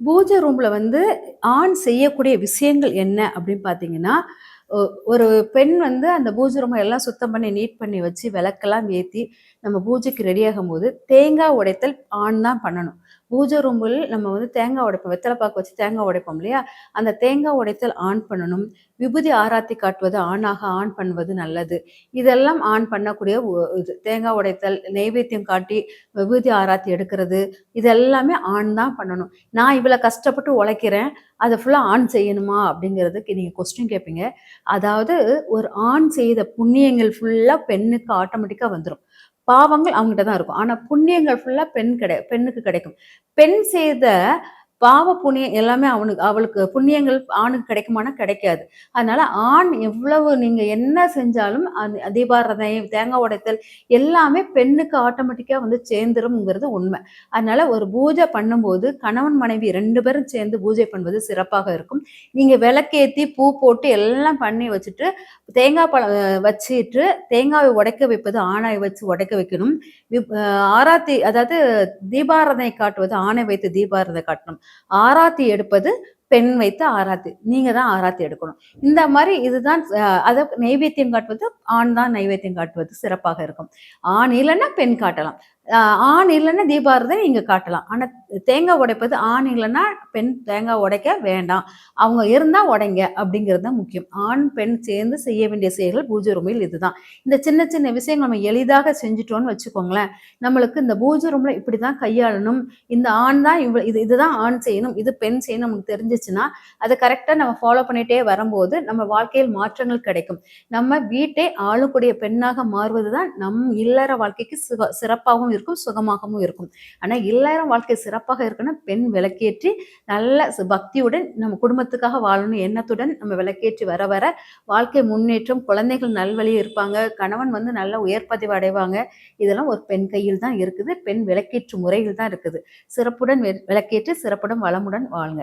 பூஜை ரூம்ல வந்து ஆண் செய்யக்கூடிய விஷயங்கள் என்ன அப்படின்னு பார்த்தீங்கன்னா, ஒ ஒரு பெண் வந்து அந்த பூஜை ரூம எல்லாம் சுத்தம் பண்ணி, நீட் பண்ணி வச்சு, விளக்கெல்லாம் ஏத்தி, நம்ம பூஜைக்கு ரெடியாகும்போது, தேங்காய் உடைத்தல் ஆண் தான் பண்ணணும். பூஜை ரூமில் நம்ம வந்து தேங்காய் உடைப்போம். வெத்தல பாக்கு வச்சு தேங்காய் உடைப்போம் இல்லையா? அந்த தேங்காய் உடைத்தல் ஆண் பண்ணணும். விபூதி ஆராத்தி காட்டுவது ஆணாக ஆண் பண்ணுவது நல்லது. இதெல்லாம் ஆண் பண்ணக்கூடிய இது. தேங்காய் உடைத்தல், நெய்வேத்தியம் காட்டி, விபூதி ஆராத்தி எடுக்கிறது, இது எல்லாமே ஆண் தான் பண்ணணும். நான் இவ்வளோ கஷ்டப்பட்டு உழைக்கிறேன். அத ஃபுல்லா ஆண் செய்யணுமா? அப்படிங்கிறதுக்கு நீங்க கொஸ்டின் கேட்பீங்க. அதாவது ஒரு ஆண் செய்த புண்ணியங்கள் ஃபுல்லா பெண்ணுக்கு ஆட்டோமேட்டிக்கா வந்துரும். பாவங்கள் அவங்ககிட்ட தான் இருக்கும். ஆனா புண்ணியங்கள் ஃபுல்லா பெண்ணுக்கு கிடைக்கும். பெண் செய்த பாவ புண்ணியம் எல்லாமே அவளுக்கு புண்ணியங்கள் ஆணுக்கு கிடைக்குமானா கிடைக்காது. அதனால ஆண் எவ்வளவு நீங்க என்ன செஞ்சாலும் தீபாராதனை, தேங்காய் உடைத்தல் எல்லாமே பெண்ணுக்கு ஆட்டோமேட்டிக்கா வந்து சேர்ந்துரும்ங்கிறது உண்மை. அதனால ஒரு பூஜை பண்ணும்போது கணவன், மனைவி 2 பேரும் சேர்ந்து பூஜை பண்ணுவது சிறப்பாக இருக்கும். நீங்க விளக்கேத்தி, பூ போட்டு எல்லாம் பண்ணி வச்சுட்டு, தேங்காய் பழம் வச்சுட்டு, தேங்காவை உடைக்க வைப்பது ஆணாய் வச்சு உடைக்க வைக்கணும். ஆராத்தி அதாவது தீபாராதனை காட்டுவது ஆணை வைத்து தீபாராதனை காட்டணும். ஆராத்தி எடுப்பது பெண் வைத்து ஆராத்தி. நீங்க தான் ஆராத்தி எடுக்கணும். இந்த மாரி இதுதான் அத நெய்வேத்தியம் காட்டுவது ஆண் தான் நைவேத்தியம் காட்டுவது சிறப்பாக இருக்கும். ஆண் இல்லன்னா பெண் காட்டலாம். அ ஆண் இல்லன்னா தீபாராதனை நீங்க காட்டலாம். ஆனா தேங்காய் உடைப்பது ஆண் இல்லன்னா பெண் தேங்காய் உடைக்க வேண்டாம். அவங்க இருந்தா உடைங்க அப்படிங்கிறது தான் முக்கியம். ஆண், பெண் சேர்ந்து செய்ய வேண்டிய செயல்கள் பூஜை ரூமில் இதுதான். இந்த சின்ன சின்ன விஷயங்கள் நம்ம எளிதாக செஞ்சுட்டோம்னு வச்சுக்கோங்களேன், நம்மளுக்கு இந்த பூஜை ரூம்ல இப்படிதான் கையாளணும். இந்த ஆண் தான் இதுதான் ஆண் செய்யணும், இது பெண் செய்யணும் நமக்கு தெரிஞ்சிச்சுன்னா, அதை கரெக்டா நம்ம ஃபாலோ பண்ணிட்டே வரும்போது, நம்ம வாழ்க்கையில் மாற்றங்கள் கிடைக்கும். நம்ம வீட்டை ஆளக்கூடிய பெண்ணாக மாறுவது தான் நம் இல்லற வாழ்க்கைக்கு சிறப்பாகவும் இருக்கும், சுகமாகவும் இருக்கும். ஆனா இல்லற வாழ்க்கை சிறப்பாக இருக்குன்னா, பெண் விளக்கேற்றி நல்ல பக்தியுடன் நம்ம குடும்பத்துக்காக வாழணும் எண்ணத்துடன் நம்ம விளக்கேற்றி வர வர வாழ்க்கை முன்னேற்றம், குழந்தைகள் நல்வழியில் இருப்பாங்க, கணவன் வந்து நல்ல உயர் பதவி அடைவாங்க. இதெல்லாம் ஒரு பெண் கையில் தான் இருக்குது. பெண் விளக்கேற்று முறையில் தான் இருக்குது. சிறப்புடன் விளக்கேற்றி சிறப்புடன் வளமுடன் வாழ்க.